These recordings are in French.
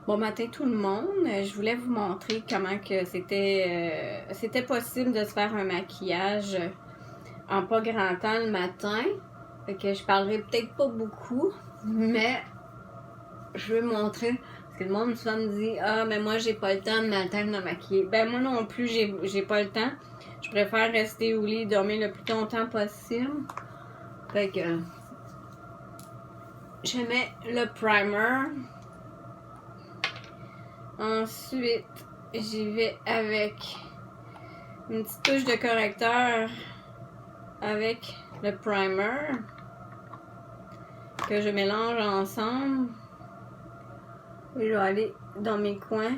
Bon matin tout le monde, je voulais vous montrer comment que c'était possible de se faire un maquillage en pas grand temps le matin. Fait que je parlerai peut-être pas beaucoup, mais je veux montrer, parce que le monde souvent me dit « Ah, mais moi j'ai pas le temps de matin de me maquiller ». Ben moi non plus, j'ai pas le temps. Je préfère rester au lit, dormir le plus longtemps possible. Fait que je mets le primer. Ensuite, j'y vais avec une petite touche de correcteur avec le primer que je mélange ensemble. Et je vais aller dans mes coins.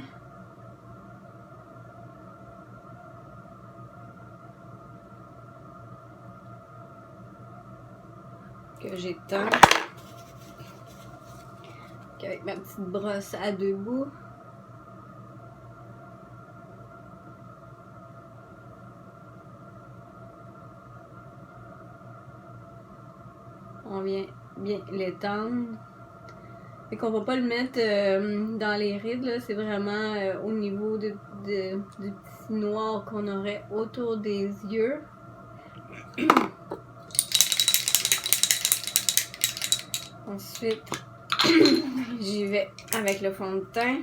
Que j'étends. Avec ma petite brosse à deux bouts. On vient bien l'étendre. Fait qu'on va pas le mettre dans les rides, c'est vraiment au niveau du petit noir qu'on aurait autour des yeux. Ensuite, j'y vais avec le fond de teint.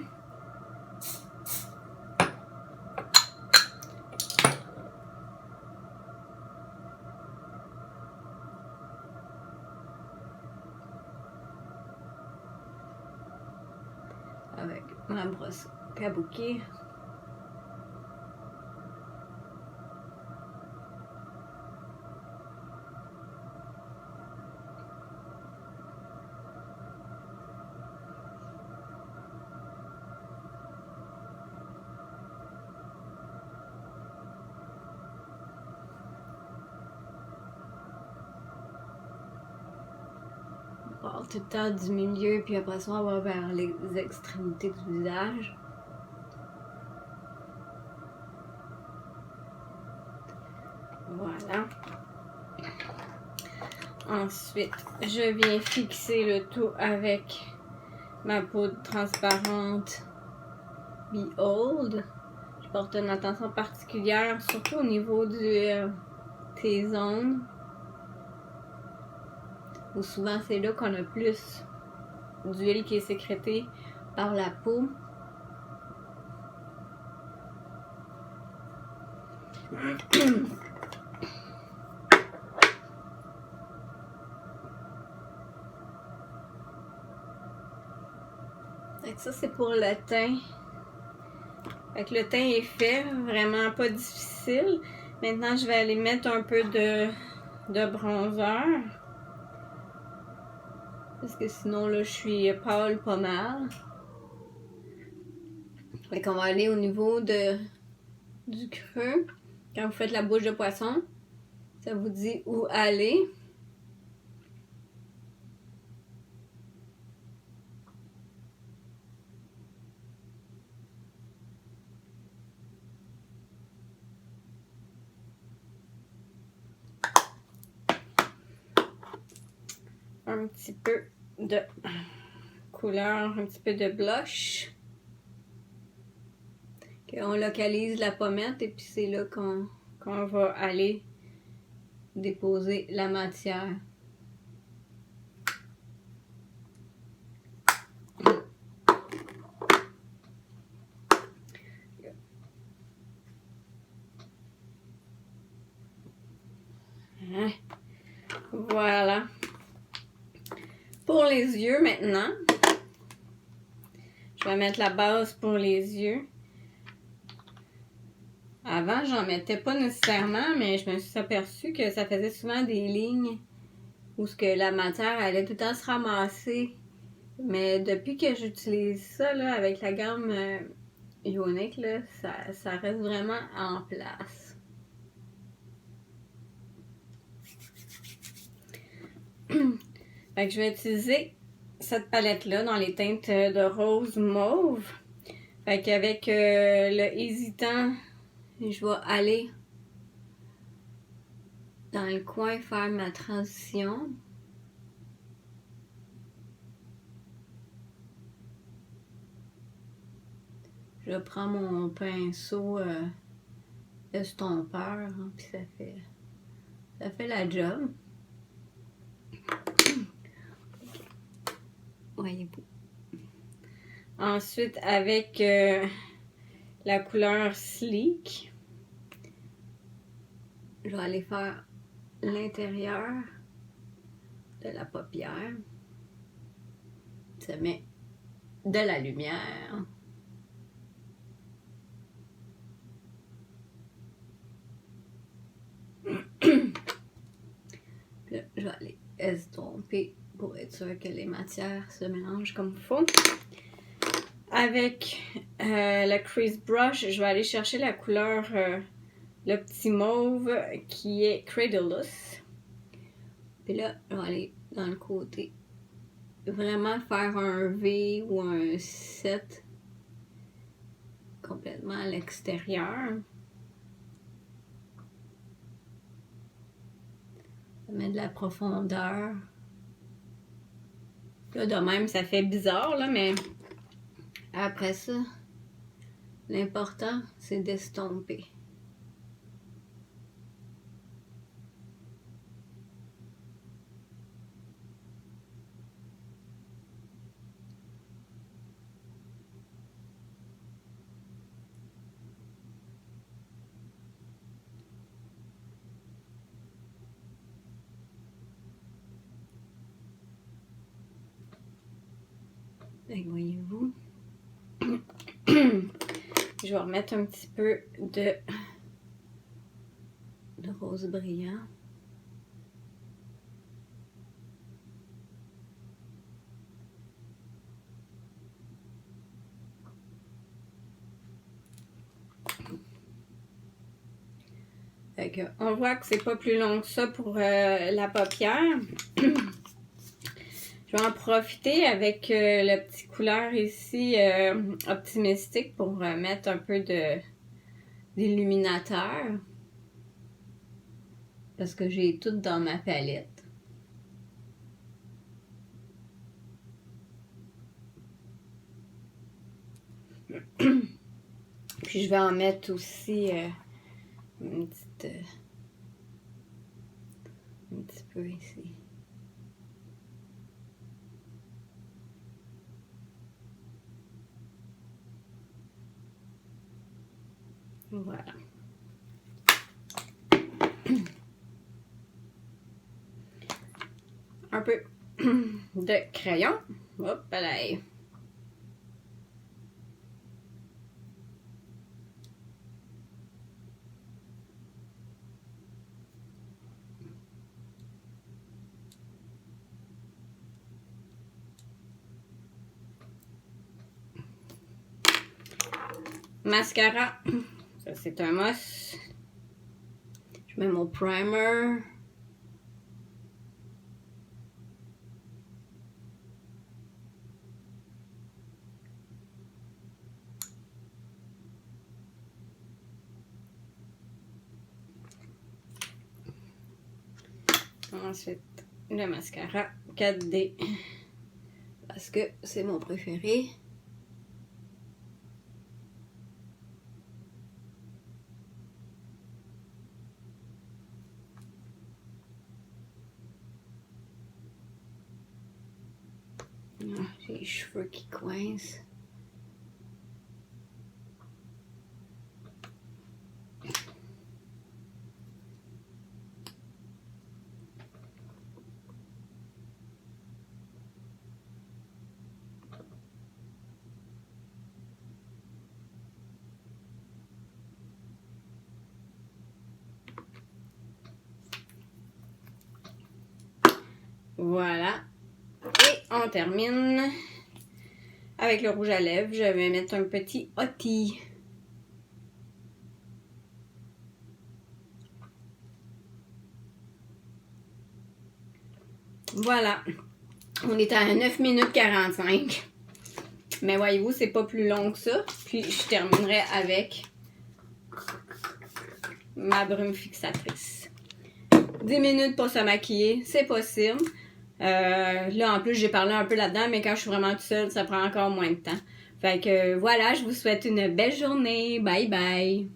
Avec ma brosse kabuki. On part tout le temps du milieu, puis après ça, on va vers les extrémités du visage. Voilà. Ensuite, je viens fixer le tout avec ma poudre transparente Behold. Je porte une attention particulière, surtout au niveau du T-zone. Où souvent c'est là qu'on a plus d'huile qui est sécrétée par la peau. Donc ça c'est pour le teint. Fait que le teint est fait, vraiment pas difficile. Maintenant je vais aller mettre un peu de bronzer. Parce que sinon là je suis pâle pas mal. Fait qu'on va aller au niveau du creux. Quand vous faites la bouche de poisson, ça vous dit où aller. Un petit peu de couleur, un petit peu de blush. On localise la pommette et puis c'est là qu'on va aller déposer la matière. Voilà. Pour les yeux maintenant, je vais mettre la base pour les yeux. Avant, j'en mettais pas nécessairement, mais je me suis aperçue que ça faisait souvent des lignes où ce que la matière allait tout le temps se ramasser. Mais depuis que j'utilise ça là, avec la gamme Ionic, là, ça reste vraiment en place. Fait que je vais utiliser cette palette-là dans les teintes de rose mauve. Fait qu'avec le hésitant, je vais aller dans le coin faire ma transition. Je prends mon pinceau estompeur, hein, puis ça fait la job. Voyez-vous. Ensuite, avec la couleur Sleek, je vais aller faire l'intérieur de la paupière. Ça met de la lumière. Là, je vais aller estomper pour être sûr que les matières se mélangent comme il faut. Avec le crease brush, je vais aller chercher la couleur, le petit mauve qui est Cradulous. Puis là, je vais aller dans le côté, vraiment faire un V ou un 7 complètement à l'extérieur. Ça met de la profondeur. Là, de même, ça fait bizarre, là, mais après ça, l'important, c'est d'estomper. Voyez-vous. Je vais remettre un petit peu de rose brillant. Fait que, on voit que c'est pas plus long que ça pour la paupière. Je vais en profiter avec le petit couleur ici optimistique pour mettre un peu d'illuminateur. Parce que j'ai tout dans ma palette. Puis je vais en mettre aussi un petit peu ici. Voilà. Un peu de crayon. Hop là. Mascara. Ça, c'est un must. Je mets mon primer. Ensuite, le mascara 4D. Parce que c'est mon préféré. J'ai les cheveux qui coincent. Voilà. Et on termine avec le rouge à lèvres. Je vais mettre un petit Hottie. Voilà. On est à 9 minutes 45. Mais voyez-vous, c'est pas plus long que ça. Puis je terminerai avec ma brume fixatrice. 10 minutes pour se maquiller, c'est possible. Là, en plus, j'ai parlé un peu là-dedans, mais quand je suis vraiment toute seule, ça prend encore moins de temps. Fait que voilà, je vous souhaite une belle journée. Bye bye!